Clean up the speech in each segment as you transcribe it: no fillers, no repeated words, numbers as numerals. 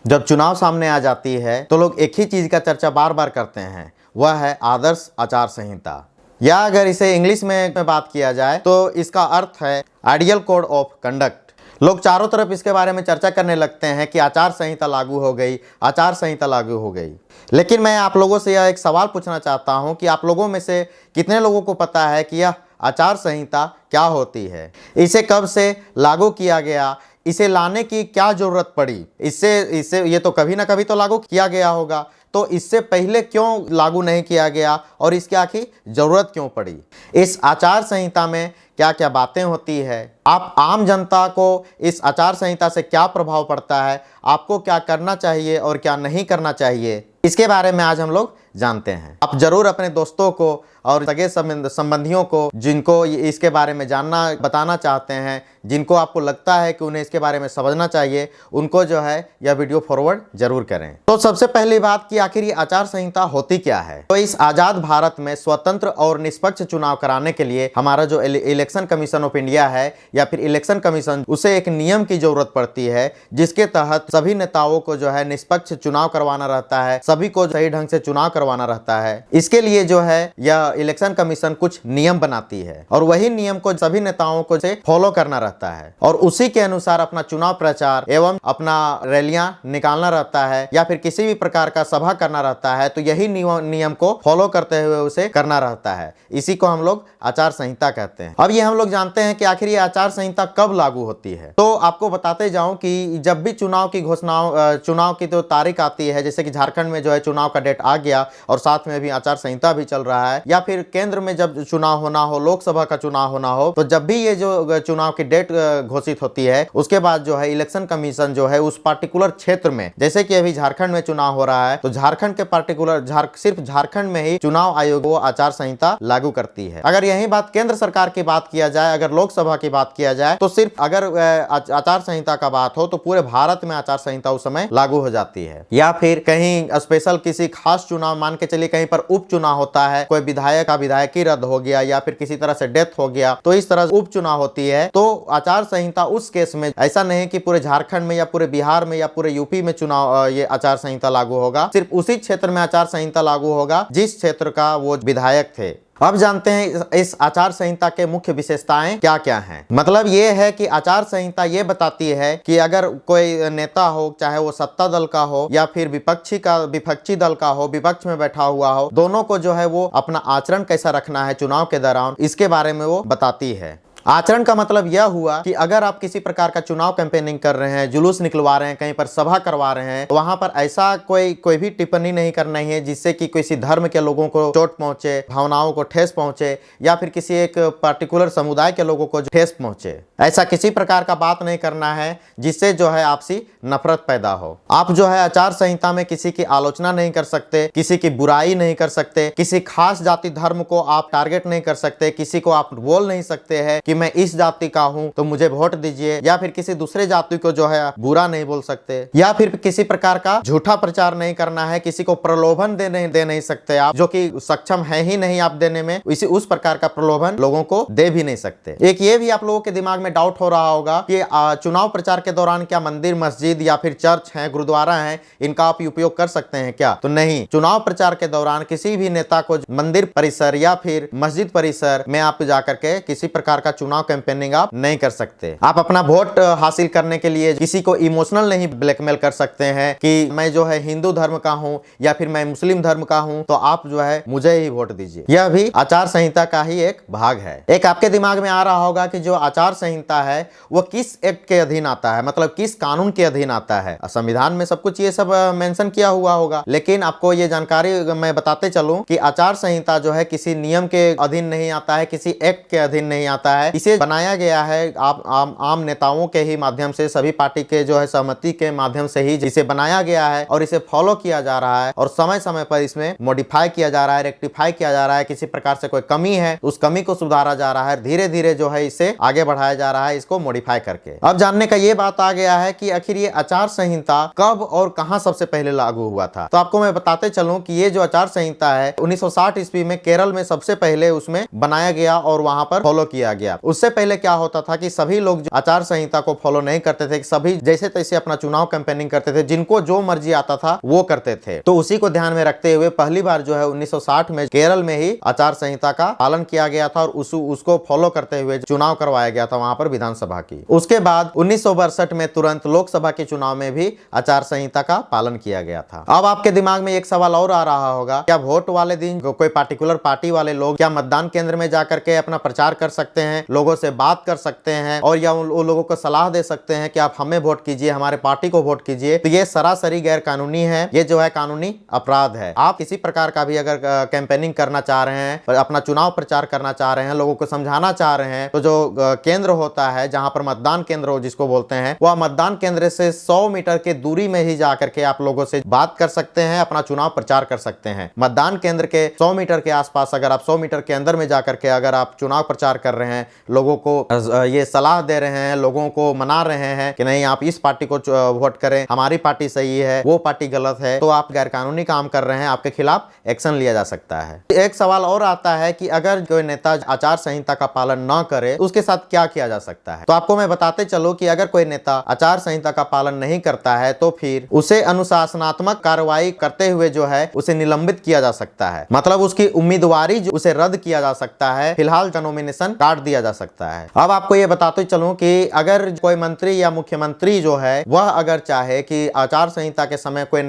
जब चुनाव सामने आ जाती है तो लोग एक ही चीज का चर्चा बार बार करते हैं, वह है आदर्श आचार संहिता, या अगर इसे इंग्लिश में बात किया जाए तो इसका अर्थ है आइडियल कोड ऑफ कंडक्ट। लोग चारों तरफ इसके बारे में चर्चा करने लगते हैं कि आचार संहिता लागू हो गई, आचार संहिता लागू हो गई। लेकिन मैं आप लोगों से यह एक सवाल पूछना चाहता हूं कि आप लोगों में से कितने लोगों को पता है कि यह आचार संहिता क्या होती है, इसे कब से लागू किया गया, इसे लाने की क्या जरूरत पड़ी, इससे ये तो कभी ना कभी तो लागू किया गया होगा, तो इससे पहले क्यों लागू नहीं किया गया और इसकी आखिर जरूरत क्यों पड़ी। इस आचार संहिता में क्या क्या बातें होती है, आप आम जनता को इस आचार संहिता से क्या प्रभाव पड़ता है, आपको क्या करना चाहिए और क्या नहीं करना चाहिए, इसके बारे में आज हम लोग जानते हैं। आप जरूर अपने दोस्तों को और सगे संबंधियों को जिनको इसके बारे में जानना बताना चाहते हैं, जिनको आपको लगता है कि उन्हें इसके बारे में समझना चाहिए, उनको जो है यह वीडियो फॉरवर्ड जरूर करें। तो सबसे पहली बात कि आखिर ये आचार संहिता होती क्या है। तो इस आजाद भारत में स्वतंत्र और निष्पक्ष चुनाव कराने के लिए हमारा जो इलेक्शन कमीशन ऑफ इंडिया है या फिर इलेक्शन कमीशन, उसे एक नियम की जरूरत पड़ती है जिसके तहत सभी नेताओं को जो है निष्पक्ष चुनाव करवाना रहता है, सभी को सही ढंग से चुनाव करवाना रहता है। इसके लिए जो है यह इलेक्शन कमीशन कुछ नियम बनाती है और वही नियम को सभी नेताओं को से फॉलो करना रहता है और उसी के अनुसार अपना चुनाव प्रचार एवं अपना रैलियां निकालना रहता है या फिर किसी भी प्रकार का सभा करना रहता है। तो यही नियम को फॉलो करते हुए उसे करना रहता है, इसी को हम लोग आचार संहिता कहते हैं। अब ये हम लोग जानते हैं कि आखिर ये आचार संहिता कब लागू होती है। तो आपको बताते जाऊं कि जब भी चुनाव की घोषणा, चुनाव की तो तारीख आती है, जैसे कि झारखंड में जो है चुनाव का डेट आ गया और साथ में भी आचार संहिता भी चल रहा है, या फिर केंद्र में जब चुनाव होना हो, लोकसभा का चुनाव होना हो, तो जब भी ये जो चुनाव की डेट घोषित होती है उसके बाद जो है इलेक्शन कमीशन जो है उस पार्टिकुलर क्षेत्र में, जैसे कि अभी झारखंड में चुनाव हो रहा है, तो झारखंड के पार्टिकुलर सिर्फ झारखंड में ही चुनाव आयोग वो आचार संहिता लागू करती है। अगर यही बात केंद्र सरकार की बात किया जाए, अगर लोकसभा की बात किया जाए, तो सिर्फ अगर आचार संहिता का बात हो तो पूरे भारत में आचार संहिता उस समय लागू हो जाती है। या फिर कहीं स्पेशल किसी खास चुनाव, मान के चलिए कहीं पर उपचुनाव होता है, कोई विधायक का विधायकी रद्द हो गया या फिर किसी तरह से डेथ हो गया, तो इस तरह उपचुनाव होती है, तो आचार संहिता उस केस में, ऐसा नहीं कि पूरे झारखंड में या पूरे बिहार में या पूरे यूपी में चुनाव ये आचार संहिता लागू होगा, सिर्फ उसी क्षेत्र में आचार संहिता लागू होगा जिस क्षेत्र का वो विधायक थे। अब जानते हैं इस आचार संहिता के मुख्य विशेषताएं क्या क्या हैं। मतलब ये है कि आचार संहिता ये बताती है कि अगर कोई नेता हो, चाहे वो सत्ता दल का हो या फिर विपक्षी दल का हो, विपक्ष में बैठा हुआ हो, दोनों को जो है वो अपना आचरण कैसा रखना है चुनाव के दौरान, इसके बारे में वो बताती है। आचरण का मतलब यह हुआ कि अगर आप किसी प्रकार का चुनाव कैंपेनिंग कर रहे हैं, जुलूस निकलवा रहे हैं, कहीं पर सभा करवा रहे हैं, तो वहां पर ऐसा कोई भी टिप्पणी नहीं करना है जिससे कि किसी धर्म के लोगों को चोट पहुंचे, भावनाओं को ठेस पहुंचे या फिर किसी एक पर्टिकुलर समुदाय के लोगों को ठेस पहुंचे। ऐसा किसी प्रकार का बात नहीं करना है जिससे जो है आपसी नफरत पैदा हो। आप जो है आचार संहिता में किसी की आलोचना नहीं कर सकते, किसी की बुराई नहीं कर सकते, किसी खास जाति धर्म को आप टारगेट नहीं कर सकते, किसी को आप बोल नहीं सकते हैं कि मैं इस जाति का हूं तो मुझे वोट दीजिए, या फिर किसी दूसरे जाति को जो है बुरा नहीं बोल सकते, या फिर किसी प्रकार का झूठा प्रचार नहीं करना है, किसी को प्रलोभन दे नहीं सकते आप, जो कि सक्षम है ही नहीं आप देने में, उस प्रकार का प्रलोभन लोगों को दे भी नहीं सकते। एक ये भी आप लोगों के दिमाग में डाउट हो रहा होगा कि चुनाव प्रचार के दौरान क्या मंदिर, मस्जिद या फिर चर्च है, गुरुद्वारा है, इनका आप उपयोग कर सकते हैं क्या? तो नहीं, चुनाव प्रचार के दौरान किसी भी नेता को मंदिर परिसर या फिर मस्जिद परिसर में आप जाकर के किसी प्रकार का चुनाव कैंपेनिंग आप नहीं कर सकते। आप अपना वोट हासिल करने के लिए किसी को इमोशनल नहीं ब्लैकमेल कर सकते हैं कि मैं जो है हिंदू धर्म का हूं या फिर मैं मुस्लिम धर्म का हूं तो आप जो है मुझे ही वोट दीजिए। यह भी आचार संहिता का ही एक भाग है। एक आपके दिमाग में आ रहा होगा कि जो आचार संहिता है वो किस एक्ट के अधीन आता है, मतलब किस कानून के अधीन आता है। संविधान में सब कुछ ये सब मेंशन किया हुआ होगा, लेकिन आपको ये जानकारी मैं बताते चलूं कि आचार संहिता जो है किसी नियम के अधीन नहीं आता है, किसी एक्ट के अधीन नहीं आता है। इसे बनाया गया है आम नेताओं के ही माध्यम से, सभी पार्टी के जो है सहमति के माध्यम से ही इसे बनाया गया है और इसे फॉलो किया जा रहा है और समय समय पर इसमें मॉडिफाई किया जा रहा है, रेक्टिफाई किया जा रहा है। किसी प्रकार से कोई कमी है उस कमी को सुधारा जा रहा है, धीरे धीरे जो है इसे आगे बढ़ाया जा रहा है, इसको मॉडिफाई करके। अब जानने का ये बात आ गया है कि आखिर ये आचार संहिता कब और कहां सबसे पहले लागू हुआ था। तो आपको मैं बताते चलूं कि ये जो आचार संहिता है 1960 ईस्वी में केरल में सबसे पहले उसमें बनाया गया और वहां पर फॉलो किया गया। उससे पहले क्या होता था कि सभी लोग आचार संहिता को फॉलो नहीं करते थे, सभी जैसे तैसे अपना चुनाव कैंपेनिंग करते थे, जिनको जो मर्जी आता था वो करते थे। तो उसी को ध्यान में रखते हुए पहली बार जो है 1960 में केरल में ही आचार संहिता का पालन किया गया था और उसको फॉलो करते हुए चुनाव करवाया गया था वहां पर विधानसभा की। उसके बाद 1962 में तुरंत लोकसभा के चुनाव में भी आचार संहिता का पालन किया गया था। अब आपके दिमाग में एक सवाल और आ रहा होगा, क्या वोट वाले दिन कोई पार्टिकुलर पार्टी वाले लोग क्या मतदान केंद्र में जाकर के अपना प्रचार कर सकते हैं, लोगों से बात कर सकते हैं और या उन लोगों को सलाह दे सकते हैं कि आप हमें वोट कीजिए, हमारे पार्टी को वोट कीजिए? तो ये सरासरी गैर कानूनी है, ये जो है कानूनी अपराध है। आप किसी प्रकार का भी अगर कैंपेनिंग करना चाह रहे हैं, अपना चुनाव प्रचार करना चाह रहे हैं, लोगों को समझाना चाह रहे हैं, तो जो केंद्र होता है जहां पर मतदान केंद्र हो जिसको बोलते हैं, वह मतदान केंद्र से 100 मीटर के दूरी में ही जाकर के आप लोगों से बात कर सकते हैं, अपना चुनाव प्रचार कर सकते हैं। मतदान केंद्र के 100 मीटर के आसपास अगर आप 100 मीटर के अंदर में जाकर के अगर आप चुनाव प्रचार कर रहे हैं, लोगों को ये सलाह दे रहे हैं, लोगों को मना रहे हैं कि नहीं आप इस पार्टी को वोट करें, हमारी पार्टी सही है, वो पार्टी गलत है, तो आप गैरकानूनी काम कर रहे हैं, आपके खिलाफ एक्शन लिया जा सकता है। एक सवाल और आता है कि अगर कोई नेता आचार संहिता का पालन न करे तो उसके साथ क्या किया जा सकता है। तो आपको मैं बताते चलूं कि अगर कोई नेता आचार संहिता का पालन नहीं करता है तो फिर उसे अनुशासनात्मक कार्रवाई करते हुए जो है उसे निलंबित किया जा सकता है, मतलब उसकी उम्मीदवारी जो उसे रद्द किया जा सकता है, फिलहाल नॉमिनेशन काट दिया जा सकता है। अब आपको ये बताते चलूं कि अगर कोई मंत्री या मुख्यमंत्री जो है वह अगर चाहे कि आचार संहिता के समय कोई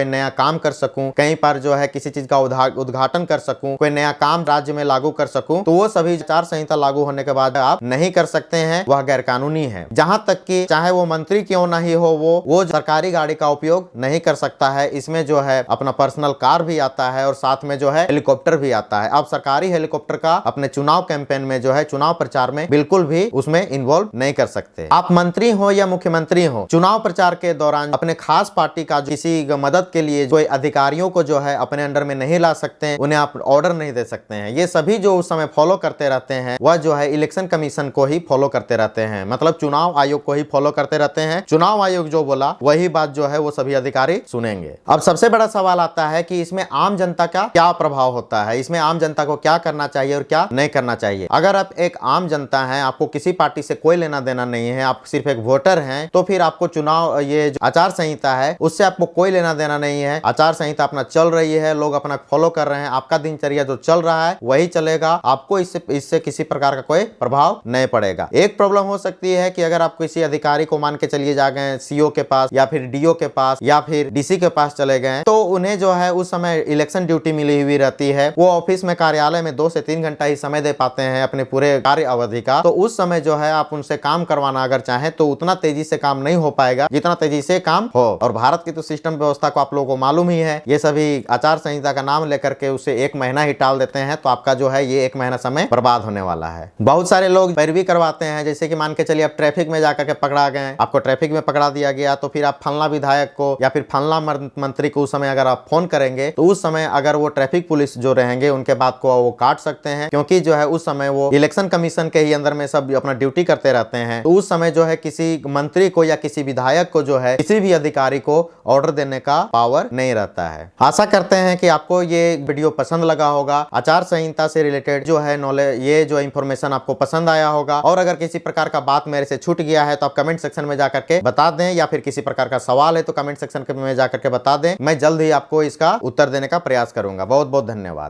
नया काम कर सकूं, कहीं पर जो है किसी चीज का उद्घाटन कर सकूं, कोई नया काम राज्य में लागू कर सकूं, तो वो सभी आचार संहिता लागू होने के बाद आप नहीं कर सकते हैं, वह गैर कानूनी है। जहां तक कि चाहे वो मंत्री क्यों नहीं हो, वो सरकारी गाड़ी का उपयोग नहीं कर सकता है। इसमें जो है अपना पर्सनल कार भी आता है और साथ में जो है हेलीकॉप्टर भी आता है। अब सरकारी हेलीकॉप्टर का अपने चुनाव कैंपेन में जो है चुनाव प्रचार में बिल्कुल भी उसमें इन्वॉल्व नहीं कर सकते। आप मंत्री हो या मुख्यमंत्री हो, चुनाव प्रचार के दौरान अपने खास पार्टी का किसी मदद के लिए कोई अधिकारियों को जो है अपने अंडर में नहीं ला सकते, उन्हें आप ऑर्डर नहीं दे सकते हैं। ये सभी जो उस समय फॉलो करते रहते हैं वह जो है इलेक्शन कमीशन को ही फॉलो करते रहते हैं, मतलब चुनाव आयोग को ही फॉलो करते रहते हैं। चुनाव आयोग जो बोला वही बात जो है वो सभी अधिकारी सुनेंगे। अब सबसे बड़ा सवाल आता है कि इसमें आम जनता का क्या प्रभाव होता है, इसमें आम जनता को क्या करना चाहिए और क्या नहीं करना चाहिए। अगर आप एक आम जनता हैं, आपको किसी पार्टी से कोई लेना देना नहीं है, आप सिर्फ एक वोटर हैं, तो फिर आपको चुनाव ये आचार संहिता है उससे आपको कोई लेना देना नहीं है। आचार संहिता अपना चल रही है, लोग अपना फॉलो कर रहे हैं, आपका दिनचर्या जो चल रहा है वही चलेगा, आपको इससे किसी प्रकार का कोई प्रभाव नहीं पड़ेगा। एक प्रॉब्लम हो सकती है कि अगर आप किसी अधिकारी को मान के चलिए जा गए सीओ के पास या फिर डीओ के पास या फिर डीसी के पास चले गए, तो उन्हें जो है उस समय इलेक्शन ड्यूटी मिली हुई रहती है, वो ऑफिस में कार्यालय में 2 से 3 घंटा ही समय दे पाते हैं अपने पूरे कार्य अवधि का। तो उस समय जो है आप उनसे काम करवाना अगर चाहें तो उतना तेजी से काम नहीं हो पाएगा जितना तेजी से काम हो। और भारत की तो सिस्टम व्यवस्था को आप लोगों को मालूम ही है, ये सभी आचार संहिता का नाम लेकर के उसे 1 महीना ही टाल देते हैं, तो आपका जो है ये 1 महीना समय बर्बाद होने वाला है। बहुत सारे लोग पैरवी करवाते हैं, जैसे कि मान के चलिए आप ट्रैफिक में जाकर के पकड़ा गए, आपको ट्रैफिक में पकड़ा दिया गया, तो फिर आप फलना विधायक को या फिर फलना मंत्री को उस समय अगर आप फोन करेंगे तो उस समय अगर वो ट्रैफिक पुलिस जो रहेंगे उनके बात को वो काट सकते हैं, क्योंकि जो है उस समय वो इलेक्शन कमीशन के ही अंदर में सब अपना ड्यूटी करते रहते हैं। तो उस समय जो है किसी मंत्री को या किसी विधायक को जो है किसी भी अधिकारी को ऑर्डर देने का पावर नहीं रहता है। आशा करते हैं कि आपको ये वीडियो पसंद लगा होगा, आचार संहिता से रिलेटेड जो है नॉलेज, ये जो इंफॉर्मेशन आपको पसंद आया होगा। और अगर किसी प्रकार का बात मेरे से छूट गया है तो आप कमेंट सेक्शन में जाकर के बता दें, या फिर किसी प्रकार का सवाल है तो कमेंट सेक्शन में जाकर के बता दें, मैं जल्द ही आपको इसका उत्तर देने का प्रयास करूंगा। बहुत बहुत धन्यवाद।